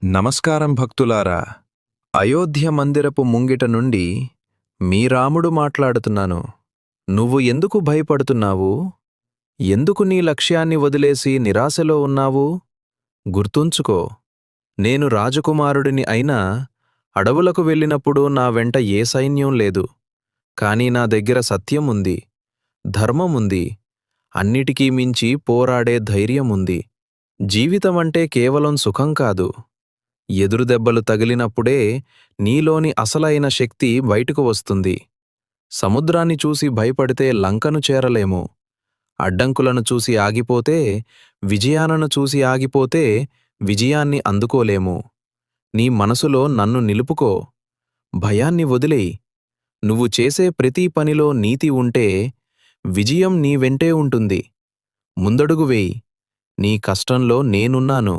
నమస్కారం భక్తులారా. అయోధ్య మందిరపు ముంగిట నుండి మీ రాముడు మాట్లాడుతున్నాను. నువ్వు ఎందుకు భయపడుతున్నావు? ఎందుకు నీ లక్ష్యాన్ని వదిలేసి నిరాశలో ఉన్నావు? గుర్తుంచుకో, నేను రాజకుమారుడిని అయినా అడవులకు వెళ్ళినప్పుడు నా వెంట ఏ సైన్యం లేదు. కాని నా దగ్గర సత్యం ఉంది, ధర్మముంది, అన్నిటికీ మించి పోరాడే ధైర్యముంది. జీవితమంటే కేవలం సుఖం కాదు. ఎదురుదెబ్బలు తగిలినప్పుడే నీలోని అసలైన శక్తి బయటకు వస్తుంది. సముద్రాన్ని చూసి భయపడితే లంకను చేరలేము. అడ్డంకులను చూసి ఆగిపోతే, విజయాలను చూసి ఆగిపోతే విజయాన్ని అందుకోలేము. నీ మనసులో నన్ను నిలుపుకో. భయాన్ని వదిలేయ్. నువ్వు చేసే ప్రతి పనిలో నీతి ఉంటే విజయం నీ వెంటే ఉంటుంది. ముందడుగు వేయ్. నీ కష్టంలో నేనున్నాను.